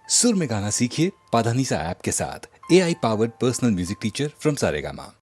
सुर में गाना सीखिए पाधानीसा ऐप के साथ। AI powered personal music teacher from Saregama.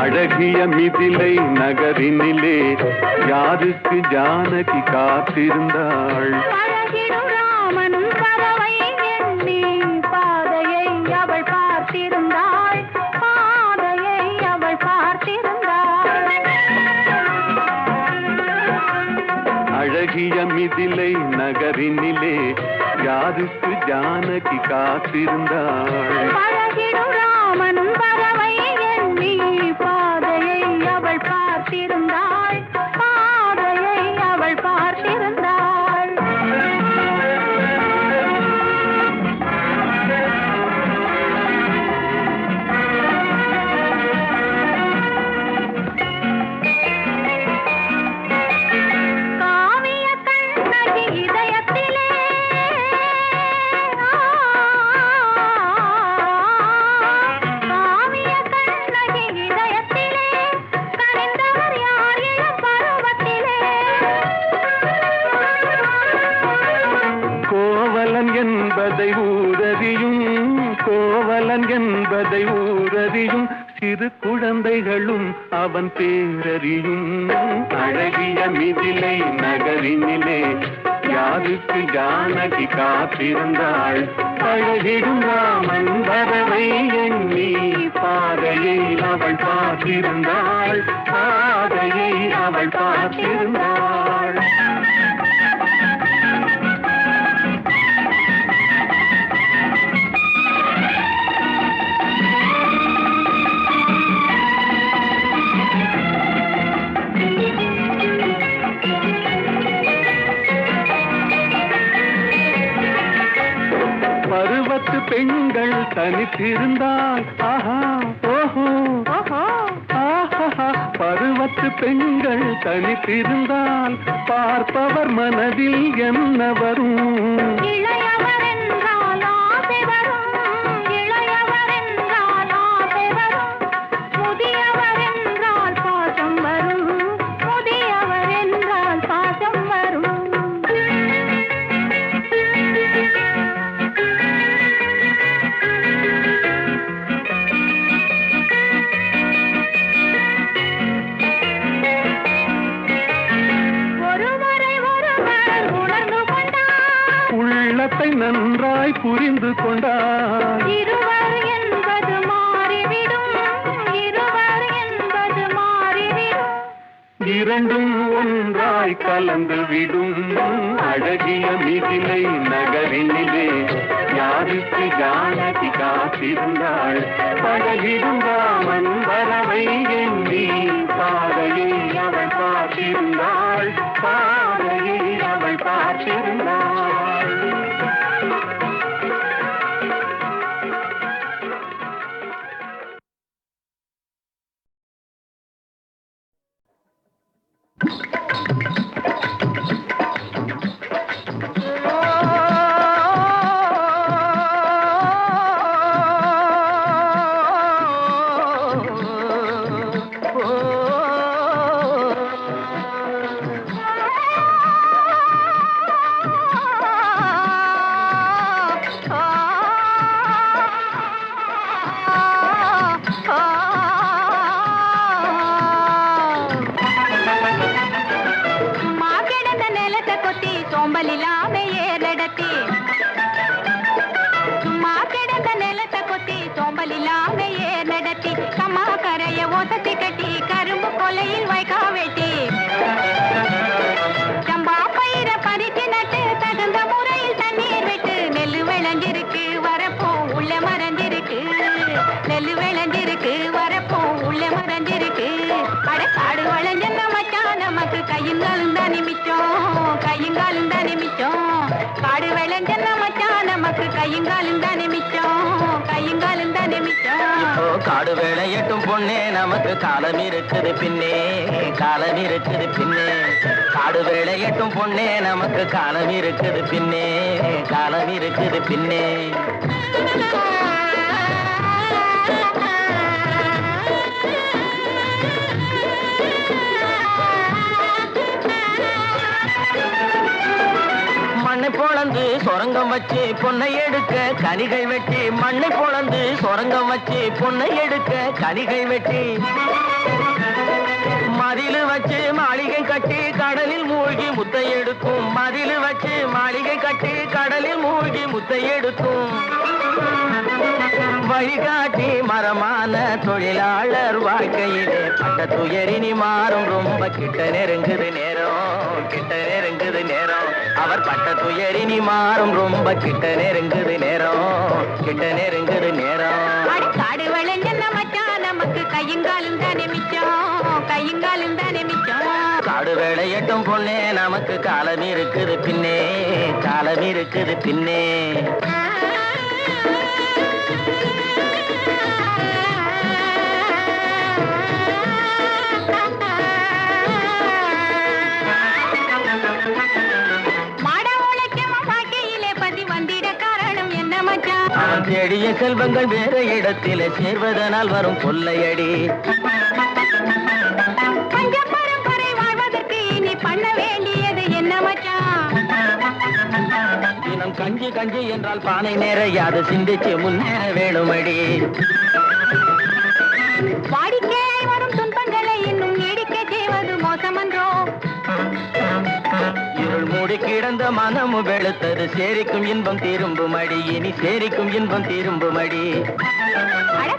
அழகிய மிதிலை நகரினிலே யாருக்கு ஜானகி காத்திருந்தாள். அழகிடும் ராமனும் பறவை எண்ணி பாதையை அவள் பார்த்திருந்தாள். பாதையை அவள் பார்த்திருந்தாள். அழகிய மிதிலை நகரினிலே யாருக்கு ஜானகி காத்திருந்தாள். அழகிடும் ராமனும் பறவை எண்ணி பாதையை அவள் பார்த்திருந்தாள். பாதையை அவள் பார்த்திருந்தாள். காவிய கண்ணகி இதயத்திலே காவிய கண்ணகி இதயத்திலே கனிந்தவர் யார் இளம் பருவத்திலே. கோவலன் என்பதை ஊரறியும், கோவலன் என்பதை ஊரறியும், சிறு குழந்தைகளும் அவன் பேரறியும். அழகிய மிதிலை நகரினிலே யாருக்கு ஜானகி காத்திருந்தாள். அழகிடும் ராமன் வரவை எண்ணி பாதையை அவள் பார்த்திருந்தாள். பாதையை அவள் பார்த்திருந்தாள். பருவத்து பெண்கள் தனித்திருந்தால் ஆஹா ஓஹோ ஓஹோ ஆஹா. பருவத்து பெண்கள் தனித்திருந்தால் பார்ப்பவர் மனதில் என்ன வரும்? இளையவர் என்றால் ஆசை வரும். இளையவர் என்றால் ஆசை வரும். முதியவர் என்றால் பாசம் வரும். முதியவர் என்றால் பாசம் வரும். ஒருவரை ஒருவர் உணர்ந்து கொண்டார். உள்ளத்தை நன்றாய் புரிந்து கொண்டார். இருவர் என்பது மாறிவிடும். இருவர் என்பது மாறிவிடும். இரண்டும் ஒன்றாய் கலந்து விடும். அழகிய மிதிலை நகரினிலே யாருக்கு ஜானகி காத்திருந்தாள். பழகிடும் ராமன் வரவை எண்ணி பாதையை அவள் பார்த்திருந்தாள். பாதையை அவள் பார்த்திருந்தாள். மாக்கிடந்த நிலத்தை கொத்தி சோம்பல் இல்லாம ஏறடத்தி. மாக்கிடந்த நிலத்தை கொத்தி சோம்பல் இல்லாம ஏறடத்தி. கம்மா கரைய ஒசத்தி கட்டி கரும்பு கொலையில் வைக்கா வெட்டி. சம்பா பயிர பறிச்சு நட்டு தகுந்த முறையில் தண்ணீர் விட்டு. நெல்லு விளைஞ்சிருக்கு வரப்போ உள்ள மறைஞ்சிருக்கு. நெல்லு விளைஞ்சிருக்கு வரப்போ உள்ள மறைஞ்சிருக்கு. அடக்காடு வளைஞ்ச மச்சான் நமக்கு கையுங்காலும் தான் நிமிச்சோம். கையுங்காலும் தான் நிமிச்சோம். காடு விளைஞ்ச மச்சான் நமக்கு கையுங்காலும் தான் நிமிச்சோம். இப்போ காடு வேலையட்டும் பொண்ணே நமக்கு காலம் இருக்குது பின்னே காலம் இருக்குது பின்னே காடு வேலையட்டும் பொண்ணே நமக்கு காலம் இருக்குது பின்னே காலம் இருக்குது பின்னே மண்ணை பொளந்து சொரங்கம் வச்சு பொன்னை எடுக்க கனிகள் வெட்டி மண்ணை பொளந்து சொரங்கம் வச்சு பொன்னை எடுக்க கனிகள் வெட்டி மதிலு வச்சு மாளிகை கட்டி கடலில் மூழ்கி முத்தை எடுக்கும் மதிலு வச்சு மாளிகை கட்டி கடலில் மூழ்கி முத்தை எடுக்கும் வழிகாட்டி மரமான தொழிலாளர் வாழ்க்கையிலே பட்ட துயரினி மாறும் ரொம்ப கிட்ட நெருங்குது நேரம் கிட்ட நெருங்குது நேரம் அவர் பட்ட துயரினி மாறும் ரொம்ப கிட்ட நெருங்குது நேரம் கிட்ட நெருங்குது நேரம் காடு விளைஞ்ச மச்சான் நமக்கு கையுங்காலும் தானே மிச்சம் கையுங்காலும் தானே மிச்சம் காடு வேலையட்டும் பொண்ணே நமக்கு காலம் இருக்குது பின்னே காலம் இருக்குது பின்னே தேடிய செல்வங்கள் வேற இடத்திலே சேர்வதனால் வரும் கொள்ளையடி பஞ்ச பரம்பரை வாழ்வதற்கு இனி பண்ண வேண்டியது என்ன மச்சான் தினம் கஞ்சி கஞ்சி என்றால் பானை நிறையாது சிந்திச்சு முன்னேற வேணுமடி வாடிக்கையாய் வரும் துன்பங்களை இன்னும் நீடிக்க செய்வது மோசமன்றோ இருள் மூடி கிடந்த மனமு வெளுத்தது சேரிக்கும் இன்பம் திரும்பும் அடி இனி சேரிக்கும் இன்பம் திரும்பும் அடி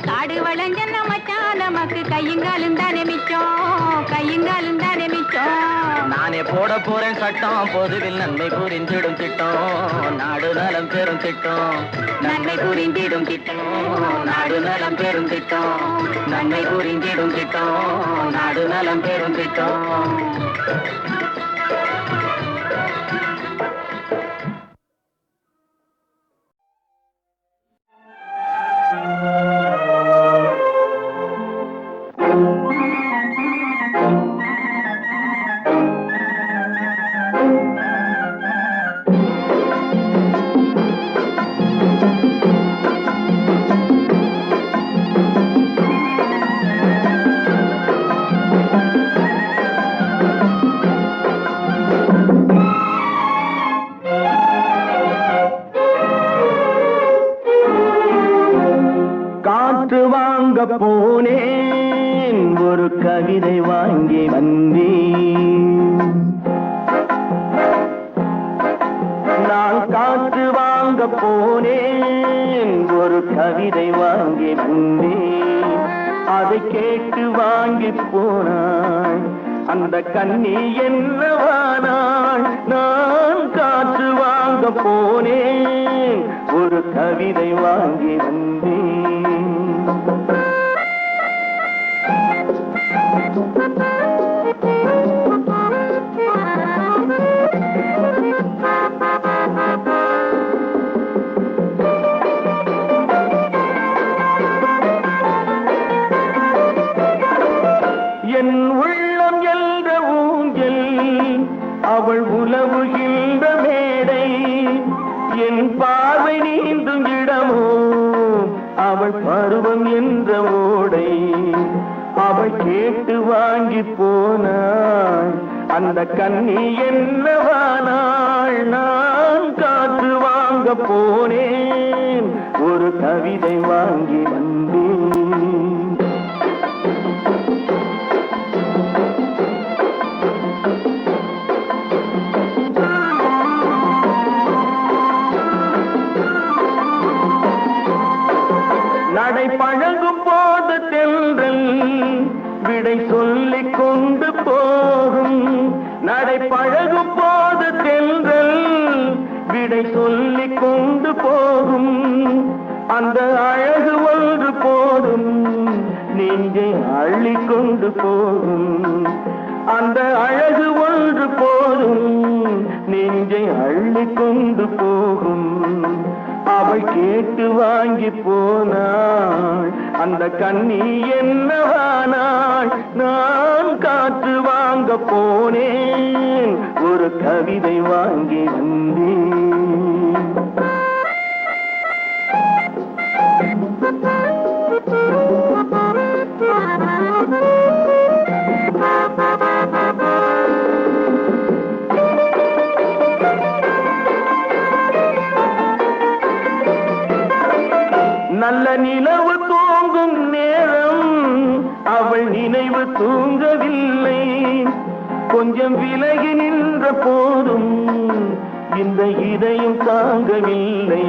காடு வளைஞ்ச மச்சான் நமக்கு கையுங்காலும் தானே மிச்சம் கையுங்காலும் தானே மிச்சம் நானே போட போறேன் சட்டம் பொதுவில் நன்மை புரிந்திடும் திட்டம் நாடு நலம் பெறும் திட்டம் நன்மை புரிந்திடும் திட்டம் நாடு நலம் பெறும் திட்டம் நன்மை புரிந்திடும் திட்டம் நாடு நலம் பெறும் திட்டம் போனேன் ஒரு கவிதை வாங்கி வந்தேன் நான் காற்று வாங்க போனேன் ஒரு கவிதை வாங்கி வந்தேன் அதை கேட்டு வாங்கி போனாள் அந்த கண்ணி என்னவானாள் நான் காற்று வாங்க போனேன் ஒரு கவிதை வாங்கி வந்தேன் என் உள்ளம் என்ற ஊஞ்சல் அவள் உலவுகின்ற மேடை என் பார்வை நீந்தும் இடமோ அவள் பருவம் என்ற ஓடை அவள் கேட்டு வாங்கி போனாள் அந்த கண்ணி என்னவானாள் நான் காற்று வாங்க போனேன் ஒரு கவிதை வாங்கி வந்தேன் நடை பழகும் போது தென்றல் விடை சொல்லிக் கொண்டு போகும் நடை பழகும் போது தென்றல் விடை சொல்லிக் கொண்டு போகும் அந்த அழகு ஒன்று போதும் நெஞ்சை அள்ளிக் கொண்டு போகும் அந்த அழகு ஒன்று போதும் நெஞ்சை அள்ளிக் கொண்டு போகும் அவள் அவள் கேட்டு வாங்கி போனாள் அந்த கண்ணி என்னவானாள் நான் காற்று வாங்க போனேன் ஒரு கவிதை வாங்கி வந்தேன் நல்ல நிலவு தூங்கும் நேரம் அவள் நினைவு தூங்கவில்லை கொஞ்சம் விலகி நின்ற போதும் இந்த இதயம் தாங்கவில்லை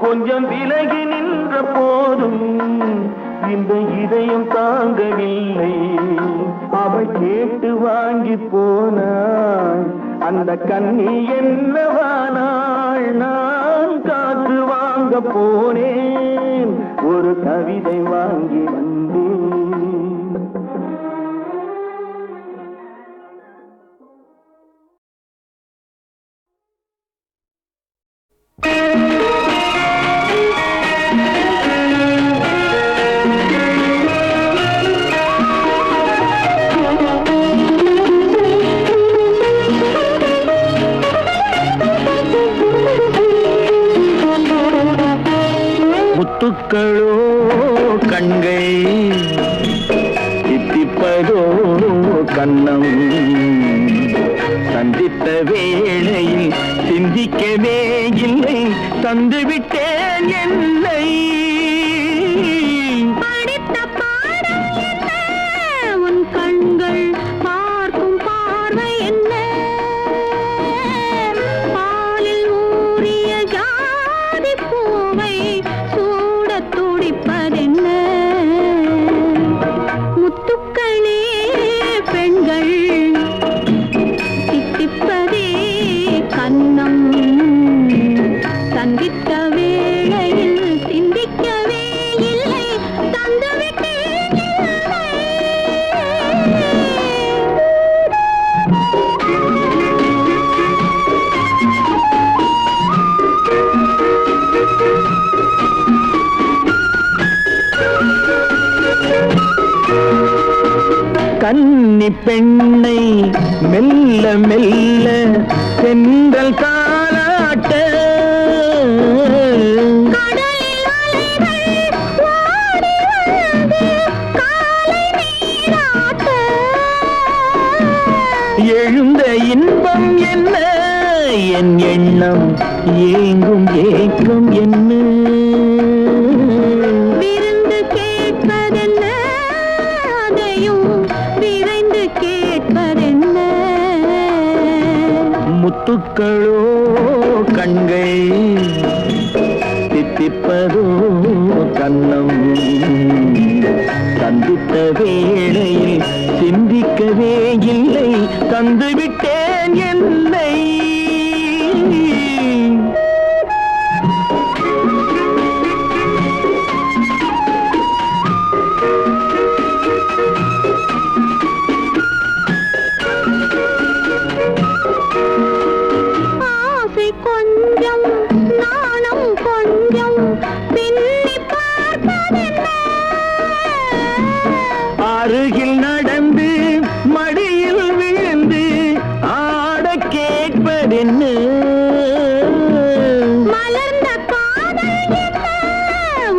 கொஞ்சம் விலகி நின்ற போதும் இந்த இதயம் தாங்கவில்லை அவள் கேட்டு வாங்கி போனாள் அந்த கண்ணி என்னவானாள் நான் காற்று வாங்க போனேன் ஒரு கவிதை வாங்கி வந்தேன் முத்துக்களோ கண்கள் தித்திப்பதோ கண்ணம் சந்தித்த வேளையில் சிந்திக்கவே இல்லை தந்துவிட்டேன் என்னை படித்த பாடம் என்ன உன் கண்கள் பார்க்கும் பார்வை என்ன பாலில் ஊறிய ஜாதி பூவை சூடத் துடிப்பதென்ன முத்துக்களே பெண்கள் தித்திப்பதே கண்ணம் சந்தித்த வேளையில் சிந்திக்கவே இல்லை தந்துவிட்டேன் இல்லை கன்னி பெண்ணை மெல்ல மெல்ல சென்றல் காலாட்ட கடலில் அலைகள் ஓடி வந்து காலை நீராட்ட எழுந்த இன்பம் என்ன என் எண்ணம் ஏங்கும் ஏக்கம் என்ன விருந்து கேட்பதென்ன அதையும் விரைந்து கேட்பதென்ன முத்துக்களோ கண்கள் தித்திப்பதோ கண்ணம் சந்தித்த வேளையில் சிந்திக்கவே இல்லை தந்துவிட்டேன் என்னை ஆசை கொஞ்சம் நாணம் கொஞ்சம் பின்னி பார்ப்பதென்ன அருகில் நடந்து மடியில் விழுந்து ஆட கேட்பதென்ன மலர்ந்த காதல் என்ன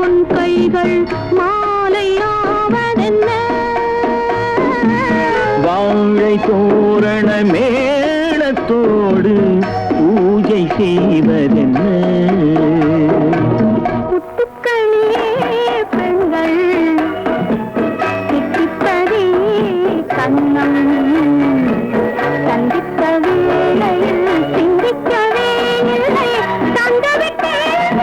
உன் கைகள் மாலையாவதென்ன வாழை தோரண மேளத்தோடு பூஜை செய்வதென்ன முத்துக்களே பெண்கள் தித்திப்பதே கண்ணம் சந்தித்த வேளையில் சிந்திக்கவே இல்லை தந்துவிட்டேன்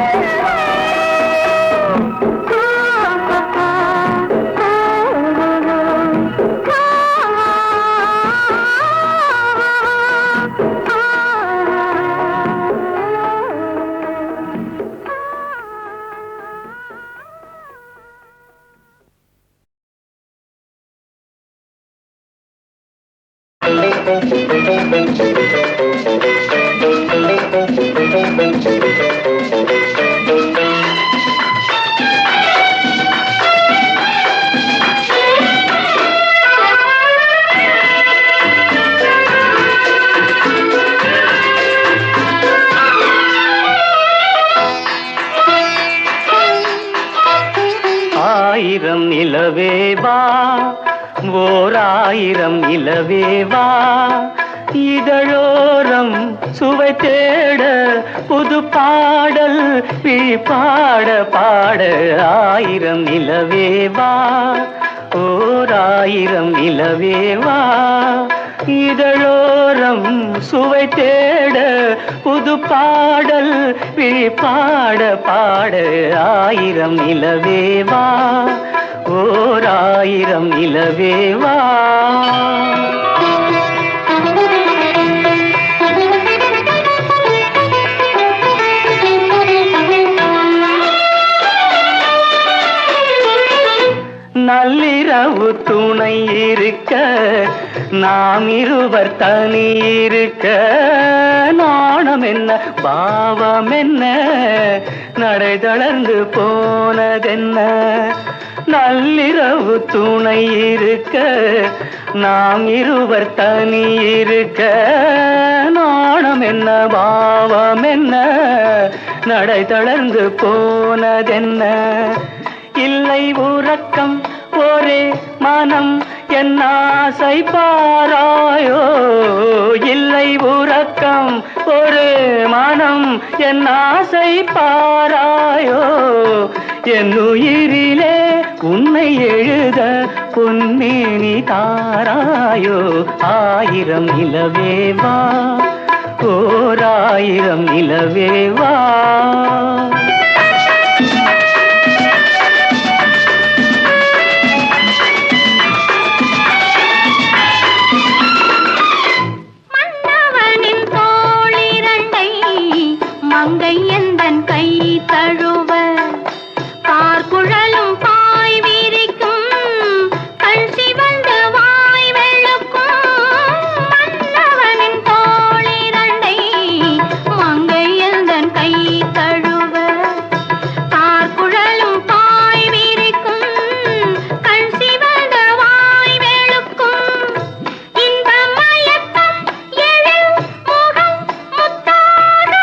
ஓராயிரம் நிலவேவா ஓராயிரம் நிலவேவா இதழோரம் சுவை தேட புது பாடல் பாட பாட ஆயிரம் நிலவேவா ஓராயிரம் நிலவேவா இதழோரம் சுவை தேட புது பாடல் பாட பாட ஆயிரம் நிலவேவா ஓராயிரம் நிலவேவா நள்ளிரவு துணை இருக்க நாம் இருவர் தனி இருக்க நாணம் என்ன பாவம் என்ன நடை தளர்ந்து போனதென்ன நள்ளிரவு துணை இருக்க நாம் இருவர் தனி இருக்க நாணம் என்ன பாவம் என்ன நடை தளர்ந்து போனதென்ன இல்லை உறக்கம் ஒரே மனம் என் ஆசை பாராயோ இல்லை உறக்கம் ஒரு மனம் என் ஆசை பாராயோ என் உயிரிலே உன்னை எழுத பொன்னேனி தாராயோ ஆயிரம் நிலவேவா ஓராயிரம் நிலவேவா மங்கை எந்தன் கை தழுவ பார்க்குழலும் பாய் விரிக்கும் கண் சிவந்து வாய் வெளுக்கும் மன்னவனின் தோளிரண்டை மங்கை எந்தன் கை தழுவ பார்க்குழலும் பாய் விரிக்கும் கண் சிவந்து வாய் வெளுக்கும் இந்த மயக்கம் எழில் முகம் முத்தாக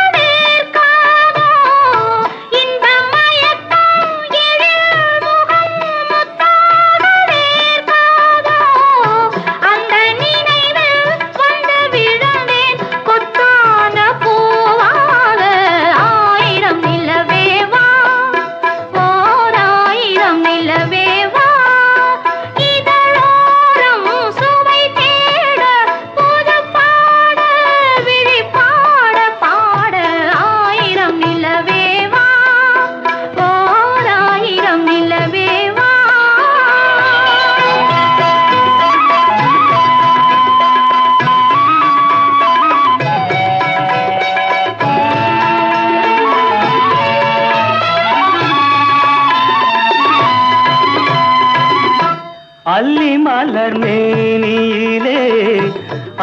அல்லி மலர் மேனியிலே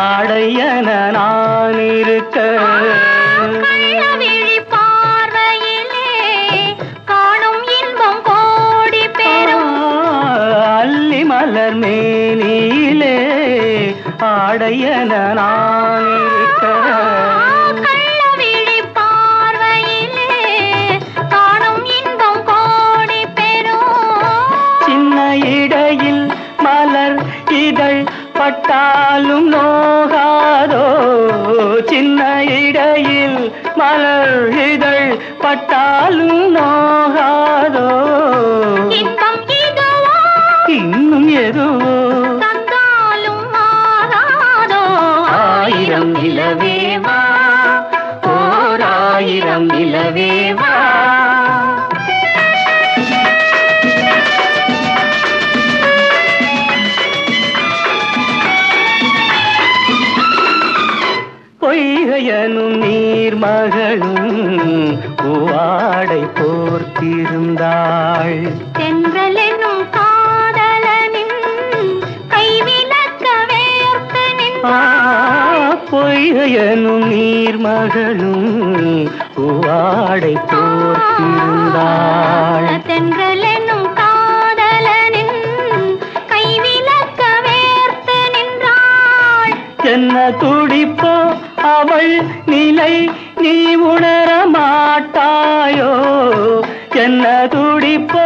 ஆடையன நான் இருக்க கள்ளவிழி பார்வையிலே காணும் இன்பம் கோடி பெறும் அல்லி மலர் மேனியிலே ஆடையன நான் இருக்க கள்ளவிழி பார்வையிலே காணும் இன்பம் கோடி பெறும் சின்ன இடையில் மலர் இதழ் பட்டாலும் நோகாதோ சின்ன இடையில் மலர் இதழ் பட்டாலும் நோகாதோ இன்பம் இதுவோ இன்னும் எதுவோ தந்தாலும் மாறாதோ ஆயிரம் நிலவேவா ஓராயிரம் நிலவேவா பொய்கையனும் நீர்மகளும் பூவாடை போர்த்திருந்தாள் தென்றல் என்னும் காதலனின் கைவிலக்க வேர்த்து நின்றாள் பொய்கையனும் நீர்மகளும் பூவாடை போர்த்திருந்தாள் தென்றல் என்னும் காதலனின் கைவிலக்க வேர்த்து நின்றாள் என்ன துடிப்போ அவள் நிலை நீ உணர மாட்டாயோ என்ன துடிப்போ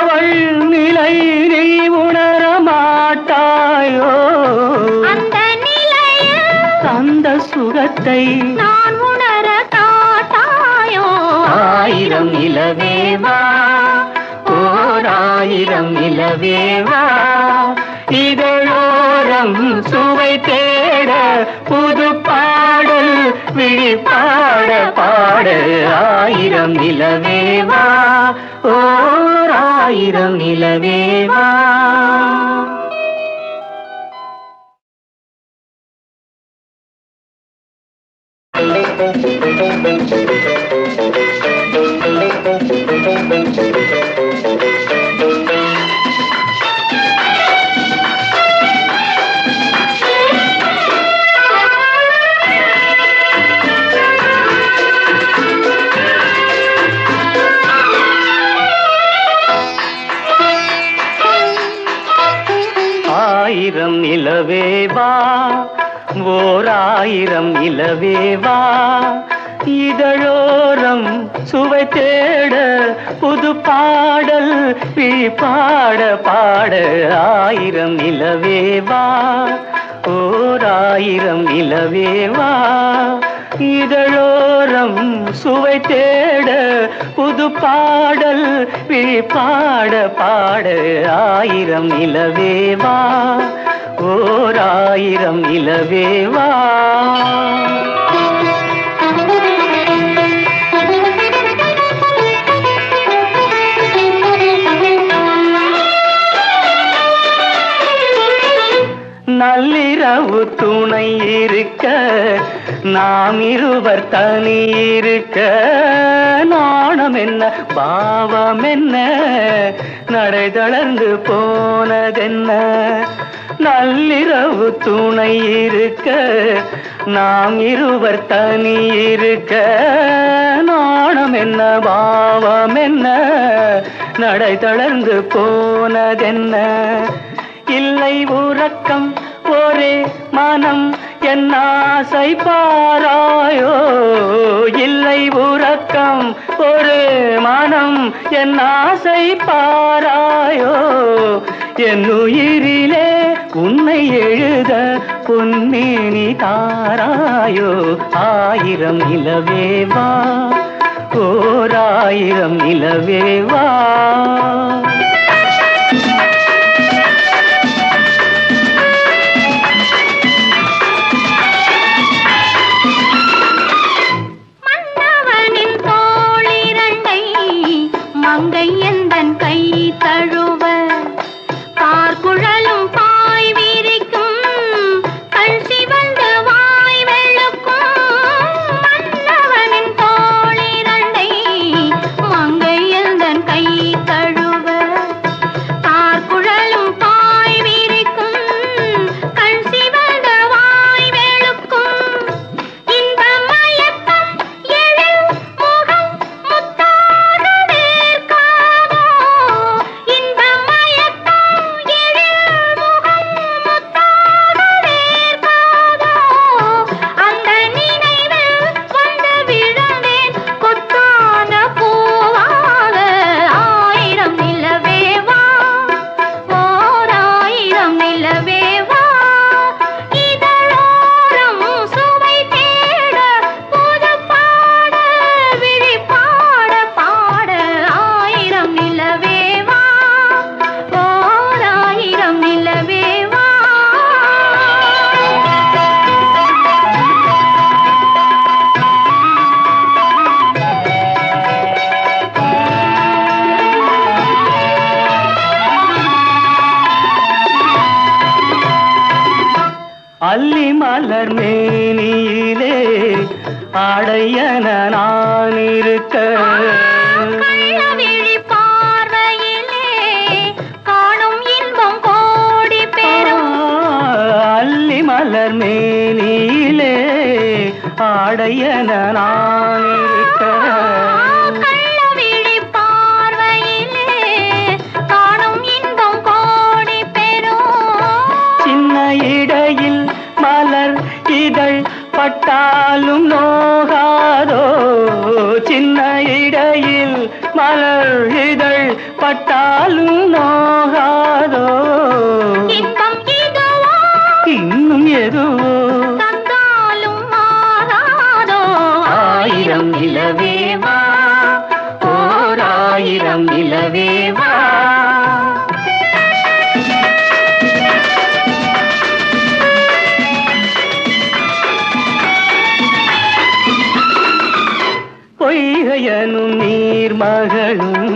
அவள் நிலை நீ உணர மாட்டாயோ அந்த நிலையில் அந்த சுகத்தை நான் உணர காட்டாயோ ஆயிரம் நிலவேவா ஓர் ஆயிரம் நிலவேவா இதழோரம் சுவை தேட புது பாடல் விழிப்பாட பாட ஆயிரம் நிலவேவா ஓர் ஆயிரம் நிலவேவா ஆயிரம் நிலவேவா ஓர் ஆயிரம் நிலவேவா இதழோரம் சுவை தேட புது பாடல் பாட பாட ஆயிரம் நிலவேவா ஓர் ஆயிரம் நிலவேவா இதழோரம் சுவை தேட புது பாடல் பாட பாட ஆயிரம் நிலவேவா ஓர் ஆயிரம் நிலவேவா நள்ளிரவு துணை இருக்க நாம் இருவர் தனி இருக்க நாணம் என்ன பாவம் என்ன நடை தளர்ந்து போனதென்ன நள்ளிரவு துணை இருக்க நாம் இருவர் தனி இருக்க நாணம் என்ன பாவம் என்ன நடை தளர்ந்து போனதென்ன இல்லை உறக்கம் ஒரே மனம் என் ஆசை பாராயோ இல்லை உறக்கம் ஒரு மனம் என் ஆசை பாராயோ என் உயிரிலே உன்னை எழுத பொன்னேனி தாராயோ ஆயிரம் நிலவேவா ஓர் ஆயிரம் நிலவேவா மங்கை எந்தன் கை தழுவ பார்க்குழலும் பாய் விரிக்கும் கண் சிவந்து வாய் வெளுக்கும் மன்னவனின் தோளிரண்டை மங்கை எந்தன் கை தழுவ பார்க்குழலும் பாய் விரிக்கும் கண் சிவந்த வாய் வெளுக்கும் இன்ப மயக்கம் எழில் முகம் முத்தாகவே அல்லி மலர் மேனியிலே ஆடையன நான் இருக்க கள்ளவிழி பார்வையிலே காணும் இன்பம் கோடி பெறும் அல்லி மலர் மேனியிலே ஆடையன நான் இருக்க கள்ளவிழி பார்வையிலே காணும் இன்பம் கோடி பெறும் சின்ன இடையில் மலர் இதழ் பட்டாலும் நோகாதோ சின்ன இடையில் மலர் மலர் இதழ் பட்டாலும் நோகாதோ இன்பம் இதுவோ இன்னும் எதுவோ தந்தாலும் மாறாதோ ஆயிரம் நிலவேவா ஓர் ஆயிரம் நிலவேவா பொய்கையனும் நீர்மகளும்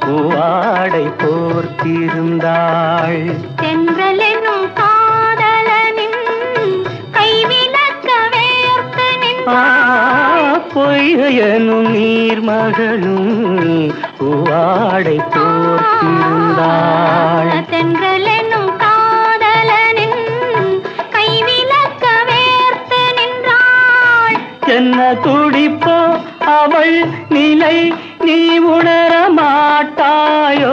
பூவாடை போர்த்திருந்தாள் தென்றலெனும் காதலனின் கைவிலக்க வேர்த்து நின்றாள் பொய்கையனும் நீர்மகளும் பூவாடை போர்த்திருந்தாள் தென்றலெனும் காதலனின் கைவிலக்க வேர்த்து நின்றாள் என்ன துடிப்போ அவள் நிலை நீ உணர மாட்டாயோ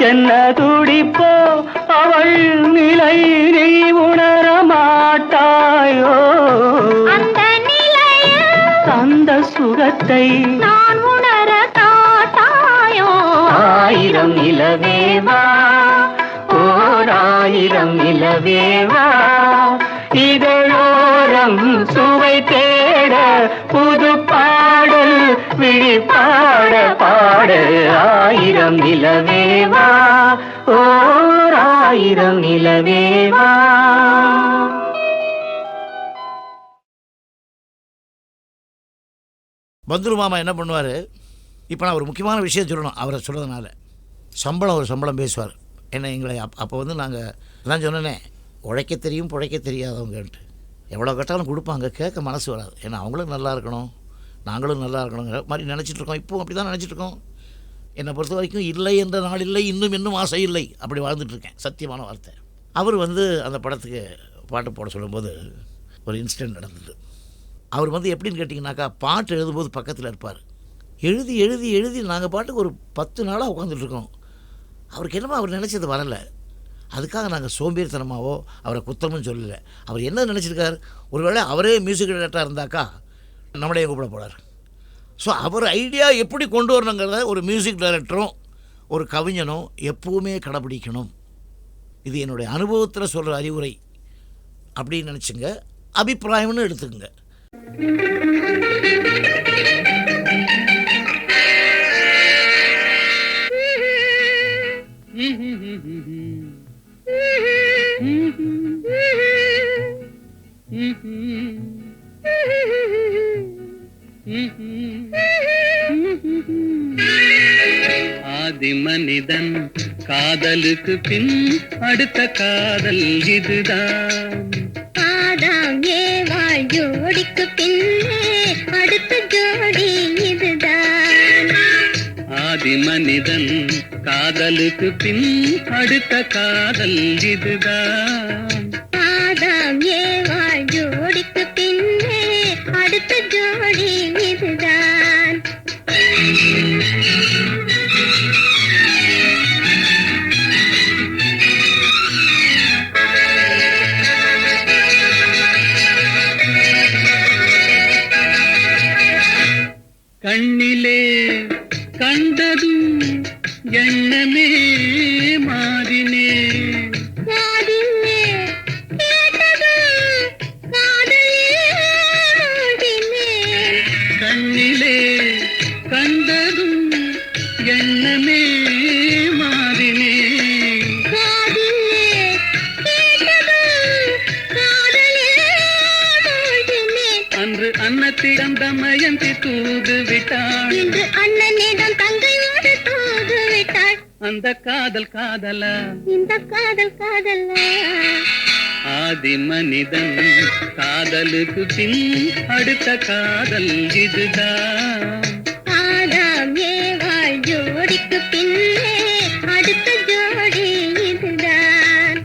என்ன துடிப்போ அவள் நிலை நீ உணர மாட்டாயோ அந்த நிலையில் தந்த சுகத்தை நான் உணர காட்டாயோ ஆயிரம் நிலவேவா ஓர் ஆயிரம் நிலவேவா இதழோரம் சுவை தேட புது பாடல் விழிப்பாட பாட ஆயிரம் நிலவேவா ஓர் ஆயிரம் நிலவேவா பந்துரு மாமா என்ன பண்ணுவார்? இப்போ நான் ஒரு முக்கியமான விஷயம் சொல்லணும் அவரை சொல்கிறதுனால. ஒரு சம்பளம் பேசுவார். என்ன எங்களை அப்போ வந்து நாங்கள் தான் சொன்னேனே, உழைக்க தெரியும் பிழைக்க தெரியாதவங்கன்ட்டு. எவ்வளோ கட்டாலும் கொடுப்பாங்க, கேட்க மனசு வராது. ஏன்னா அவங்களும் நல்லா இருக்கணும், நாங்களும் நல்லா இருக்கணுங்கிற மாதிரி நினச்சிட்ருக்கோம். இப்போவும் அப்படி தான் நினச்சிட்ருக்கோம். என்னை பொறுத்த வரைக்கும் இல்லை என்ற நாள் இல்லை, இன்னும் ஆசை இல்லை, அப்படி வாழ்ந்துட்டுருக்கேன். சத்தியமான வார்த்தை. அவர் வந்து அந்த படத்துக்கு பாட்டு போட சொல்லும்போது ஒரு இன்சிடெண்ட் நடந்தது. அவர் வந்து எப்படின்னு கேட்டிங்கனாக்கா, பாட்டு எழுதும்போது பக்கத்தில் இருப்பார். எழுதி எழுதி எழுதி நாங்கள் பாட்டுக்கு ஒரு 10 நாளாக உட்காந்துட்ருக்கோம். அவருக்கு என்னமோ அவர் நினச்சது வரலை. அதுக்காக நாங்கள் சோம்பேறித்தனமாவோ அவரை குத்தமும் சொல்லலை. அவர் என்ன நினச்சிருக்கார், ஒருவேளை அவரே மியூசிக் டைரக்டராக இருந்தாக்கா நம்மளே கூப்பிட போகிறார். ஸோ அவர் ஐடியா எப்படி கொண்டு வரணுங்கிறத ஒரு மியூசிக் டைரக்டரும் ஒரு கவிஞனும் எப்பவுமே கடைப்பிடிக்கணும். இது என்னுடைய அனுபவத்தில் சொல்கிற அறிவுரை அப்படின்னு நினச்சிங்க, அபிப்பிராயம்னு எடுத்துக்கங்க. ஆதி மனிதன் காதலுக்கு பின் அடுத்த காதல் இதுதான். ஆதாம் ஏவாள் ஜோடிக்கு பின்னே அடுத்த ஜோடி இதுதான். ஆதி மனிதன் காதலுக்கு பின் அடுத்த காதல் இதுதான். ஆதாம் ஏவாள் ஜோடிக்கு பின்னே அடுத்த ஜோடி இதுதான். கண்ணிலே கண்டதும் எண்ணமே மாறினே. காதிலே கேட்டதும் காதலிலே மூழ்கினேன். கண்ணிலே கண்டதும் எண்ணமே மாறினே. காதிலே கேட்டதும் காதலிலே மூழ்கினேன். அன்று அன்னத்திடம் தமயந்தி தூது விட்டாள், இன்று அண்ணனிடம் தங்கையோடு தூது விட்டாள். அந்த காதல் காதலா, இந்த காதல் காதலா. ஆதி மனிதன் காதலுக்கு பின் அடுத்த காதல் இதுதான். ஆதாம் ஏவாள் ஜோடிக்கு பின்னே அடுத்த ஜோடி இதுதான்.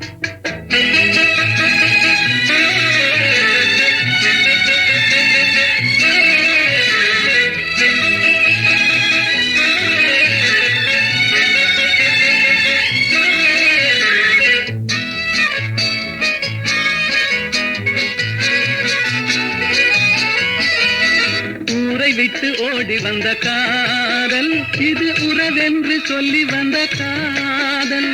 ஊரை விட்டு ஓடி வந்த காதல் இது உறவென்று சொல்லி வந்த காதல்,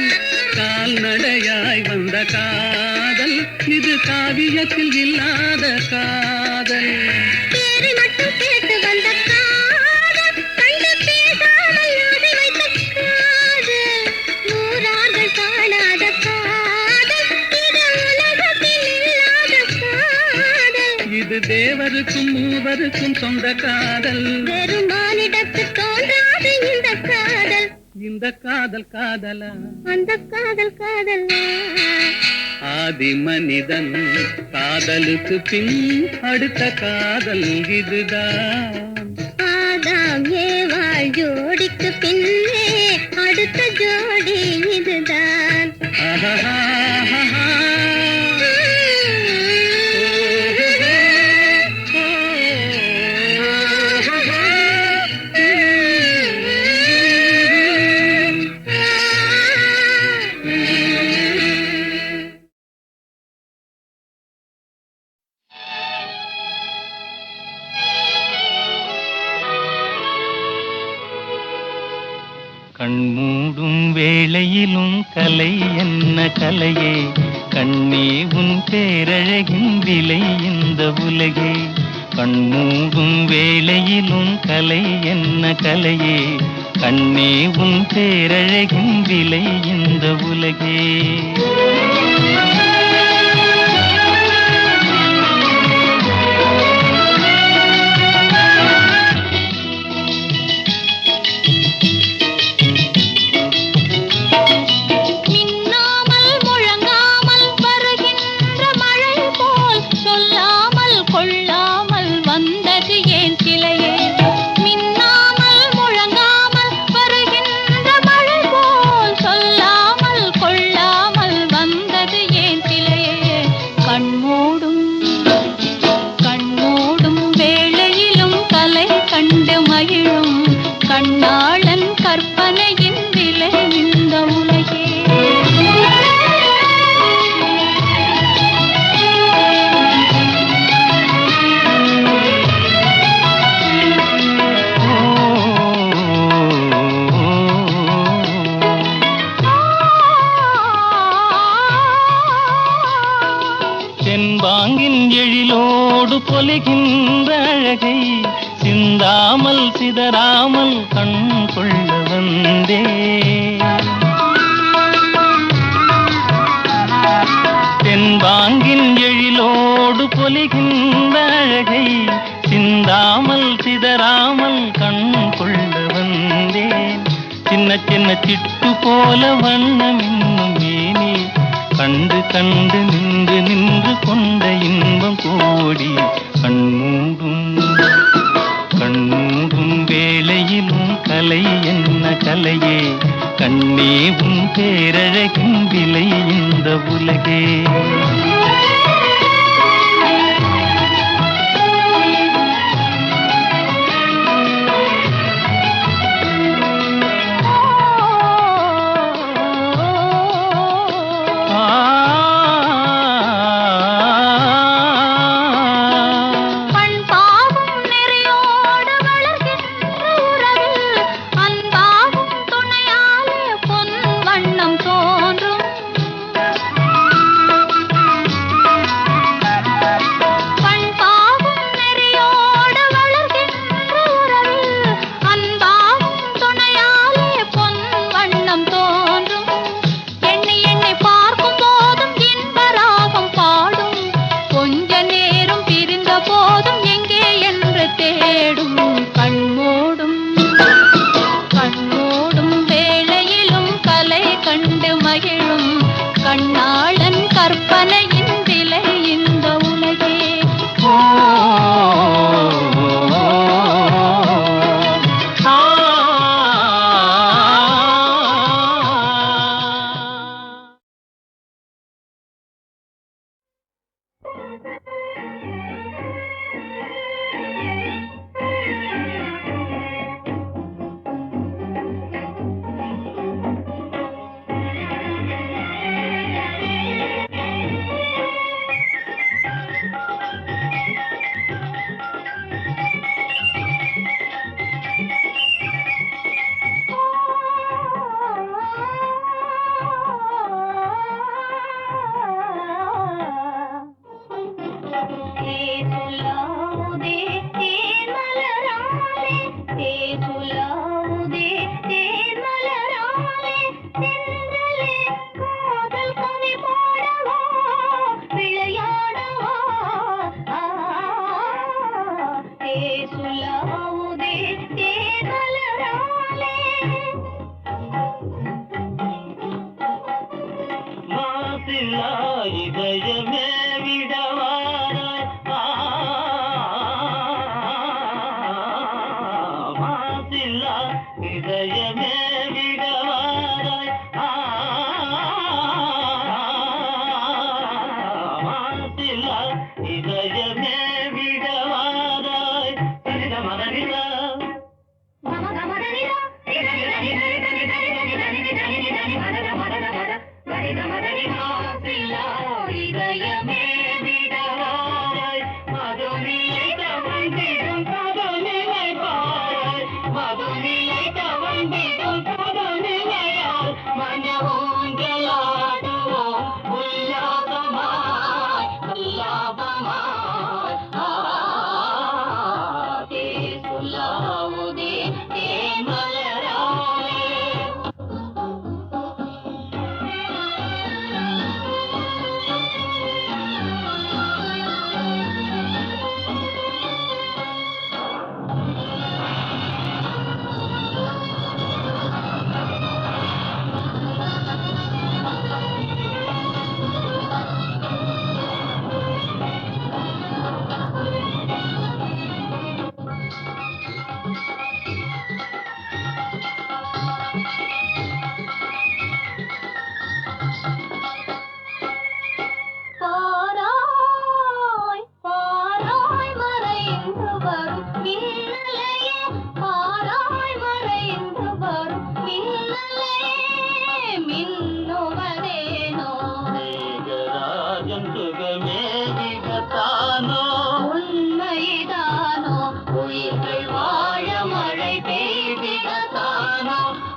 கால்நடையாய் வந்த காதல், இது காவியத்தில் இல்லாத காதல். பேரை மட்டும் கேட்டு வந்த காதல், கண்டு பேசாமல் ஆசை வைத்த காதல், நூறார்கள் காணாத காதல், இது உலகத்தில் இல்லாத காதல். இது தேவருக்கும் மூவருக்கும் சொந்த காதல், வெறும் மானிடத்து தோன்றாத இந்த காதல், இந்த காதல் காதலா, அந்த காதல் காதலா. ஆதி மனிதன் காதலுக்கு பின் அடுத்த காதல் இதுதான். ஆதாம் ஏவாள் ஜோடிக்கு பின்னே அடுத்த ஜோடி இதுதான். ஆஹாஹாஹா. கண்மூடும் வேளையிலும் கலை என்ன கலையே, கண்ணே உன் பேரழகின் விலை இந்த உலகே. கண்மூடும் வேளையிலும் கலை என்ன கலையே, கண்ணே உன் பேரழகின் விலை இந்த உலகே. கண்ணாளன் கற்பனையின் விலை இந்த உலகே. செம்பாங்கின் எழிலோடு பொலிகின்ற அழகை சிந்தாமல் சிதறாமல் கண் கொள்ள வந்தே. தென்பாங்கின் எழிலோடு பொலிகின்ற அழகை சிந்தாமல் சிதறாமல் கண் கொள்ள வந்தேன். சின்ன சின்ன சிட்டு போல வண்ணம் இன்னும் மேனே, கண்டு கண்டு நின்று நின்று கொண்ட இன்பம் கோடி. கண்மூடும் கண்மூடும் வேளையிலும் கலை என்ன கலையே, கண்ணே உன் பேரழகின் விலை இந்த உலகே.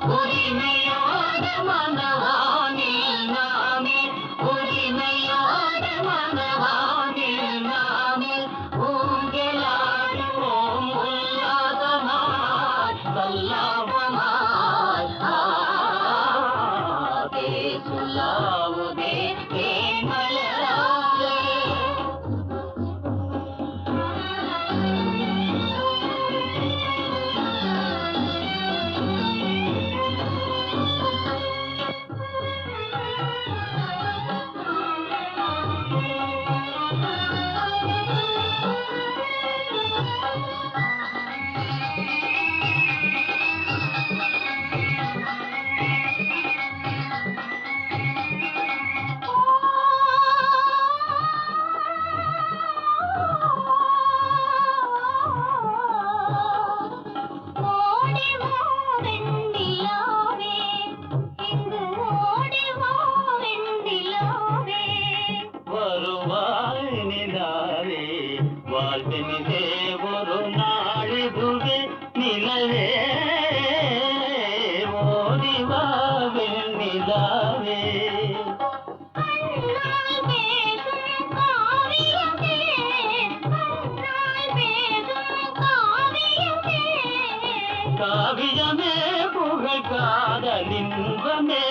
உரிமையோடு மனவானில் நாமே உரிமையோடு மனவானில் நாமே ஊஞ்சலாடுவோம் உல்லாதமாய் சல்லாபமாய் சொல்லாவுதே தேன்மலராலே வருவாய் நிலாவே வாழ்வினிலே ஒரு நாளிதுவே நிலவே ஓடிவாவே நிலாவே காவியமே புகழ் காதலின்பமே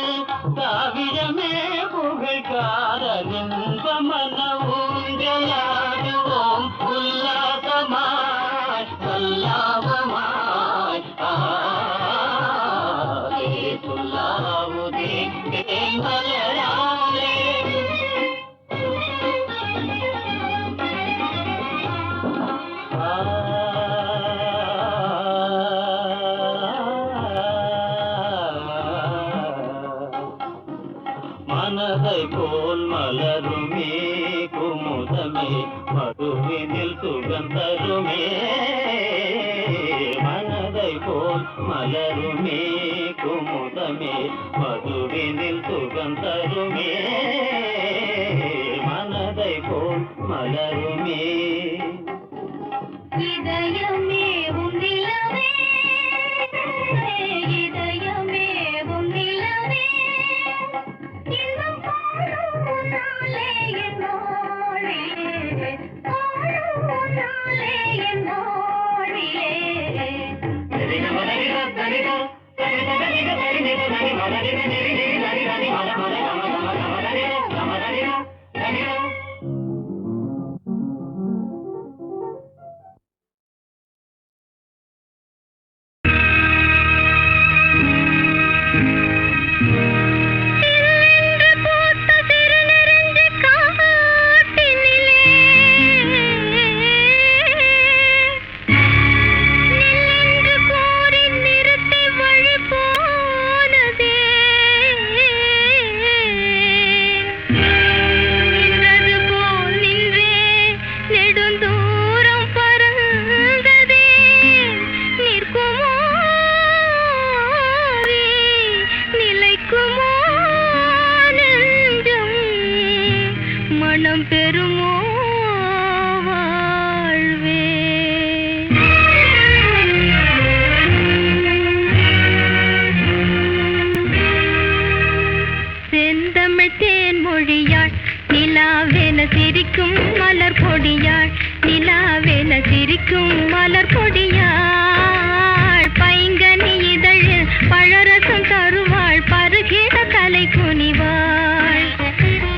காவியமே புகழ் காதலின்பமன ஊஞ்சலாடுவோம் உல்லாசமாய் சல்லாபமாய் சொல்லாவுதே தேன்மலராலே மனதை போல் மலருமே குமுதமே மதுவினில் சுகந்தருமே மனதை போல் மலருமே குமுதமே மதுவினில் சுகந்தருமே மனதை போல் மலருமே இதயமே உன்னிலவே இதயமே உன்னிலவே இன்னும் பாடும் நாளே என்னோடிலே பாடும் நாளே என்னோடிலே பெருமோ வாழ்வே செந்தமிழ் தேன் மொழியாள் நிலாவென சிரிக்கும் மலர் பொடியாள் நிலாவென சிரிக்கும் மலர் பொடியாள் பைங்கனி இதழில் பழரசம் தருவாள் பருகிட தலை குனிவாள்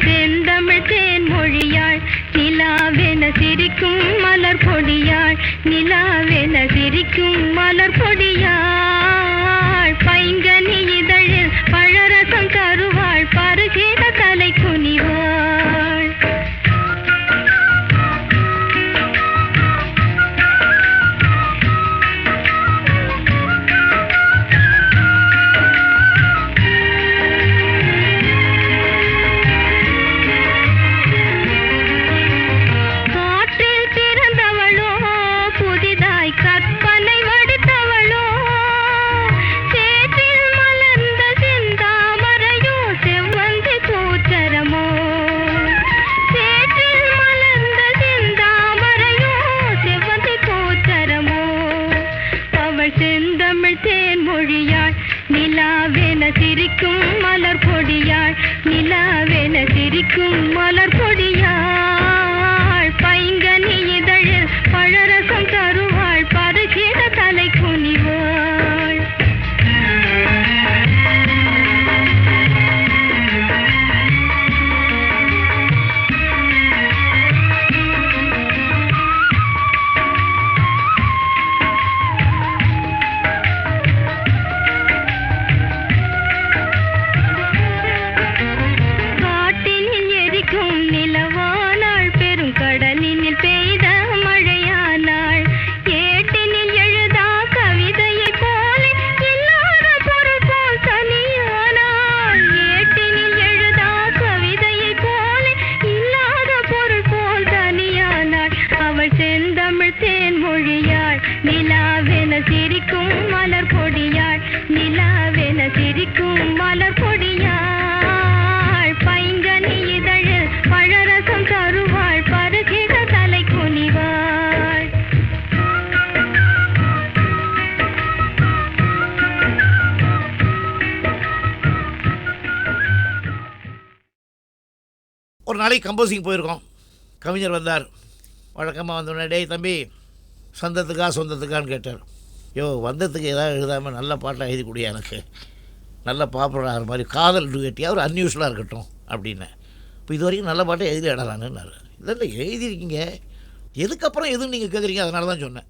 செந்தமிழ் தேன் மொழியாள் நிலாவென சிரிக்கும் மலர் பொடியாள் நிலாவென சிரிக்கும் மலர் பொடியாள் பைங்கனி இதழில் பழரசம் தருவாள் பருகிட தலை குனிவாள் சிரிக்கும் மலர் பொடியாள் நிலாவென சிரிக்கும் மலர் பொடியாள் பைங்கனி இதழில் பழரசம் தருவாள் பருகிட தலை குனிவாள் சிரிக்கும் மலர் பொடியாள் நிலாவென சிரிக்கும் மலர் பொடியாள் பைங்கனி இதழில் பழரசம் தருவாள் பருகிட தலை குனிவாள் ஒரு நாளைக்கு கம்போசிங் போயிருக்கோம். கவிஞர் வந்தார். வழக்கமாக வந்தோடனே டேய் தம்பி சொந்தத்துக்கா சொந்தத்துக்கான்னு கேட்டார். வந்ததுக்கு ஏதாவது எழுதாமல் நல்ல பாட்டாக எழுதி கொடுயா, எனக்கு நல்ல பாப்புலர் ஆகிற மாதிரி காதல் டுகட்டியாக ஒரு அன்யூஸ்வலாக இருக்கட்டும் அப்படின்னேன். இப்போ இது வரைக்கும் நல்ல பாட்டை எழுதி இடலான்னுன்னாரு. இல்லை எழுதியிருக்கீங்க, எதுக்கப்புறம் எதுன்னு நீங்கள் கேட்குறீங்க, அதனால தான் சொன்னேன்.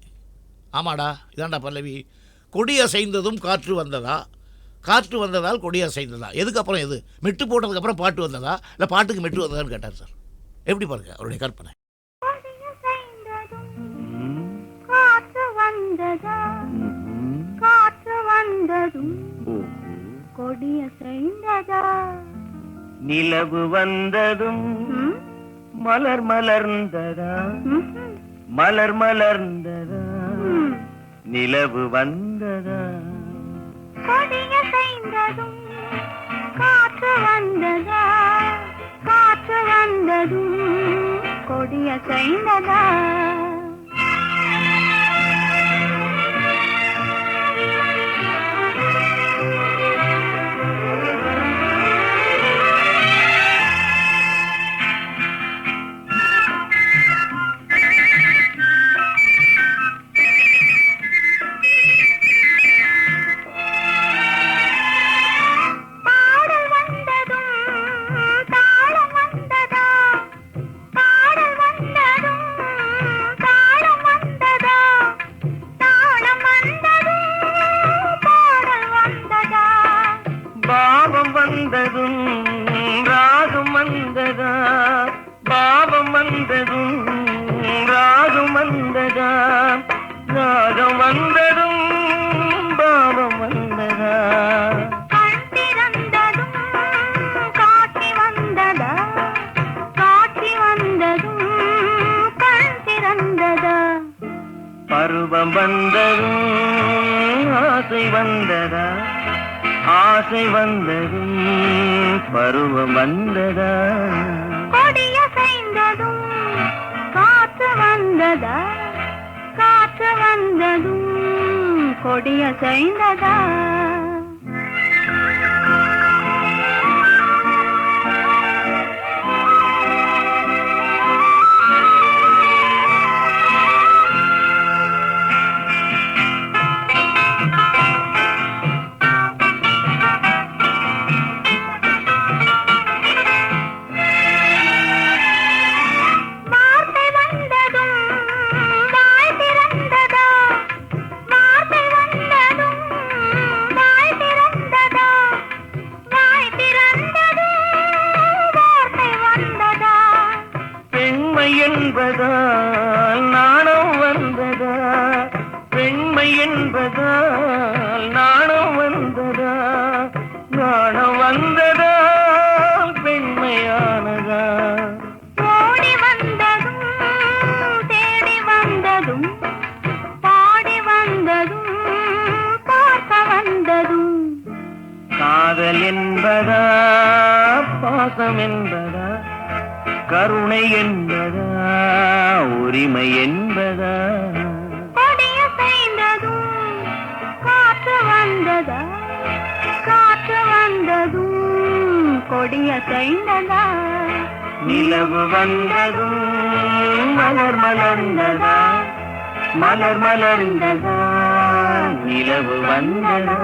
ஆமாடா இதாண்டா பல்லவி, கொடி அசைந்ததும் காற்று வந்ததா, காற்று வந்ததால் கொடி அசைந்ததா, எதுக்கப்புறம் எது, மெட்டு போட்டதுக்கப்புறம் பாட்டு வந்ததா இல்லை பாட்டுக்கு மெட்டு வந்ததான்னு கேட்டார் சார். எப்படி பாருங்க அவருடைய கற்பனை. காற்று வந்ததும் கொடிய செய்ததா, நிலவு வந்ததும் மலர் மலர்ந்ததா, மலர் மலர்ந்ததா, நிலவு வந்ததா, கொடிய செய்ததும் காற்று வந்ததா, காற்று வந்ததும் கொடிய செய்ததா. வந்ததும் ராகம் வந்ததா, பாவம் வந்ததும் ராகம் வந்ததா, ராகம் வந்ததும் பாவம் வந்ததா, கண் திறந்ததும் காட்சி வந்ததா, காட்சி வந்ததும் கண் திறந்ததா, பருவம் வந்ததும் ஆசை வந்ததா, ஆசை வந்ததும் பருவம் வந்ததா, கொடிய செய்ததும் காற்று வந்ததா, காற்று வந்ததும் கொடிய செய்ததா. என்பதால் நாணம் வந்ததா, பெண்மை என்பதால் நாணம் வந்ததா, நாணம் வந்ததா பெண்மையானதா, ஓடி வந்ததும் தேடி வந்ததும் பாடி வந்ததும் பார்க்க வந்ததும், காதல் என்பதா பாசம் என்பதா, கருணை என்பதா உரிமை என்பதா, கொடிய செய்ததும் காற்று வந்ததா, காற்று வந்ததும் கொடிய செய்ததா நிலவு வந்ததும் மலர் மலர்ந்ததா மலர் மலர்ந்ததா நிலவு வந்ததா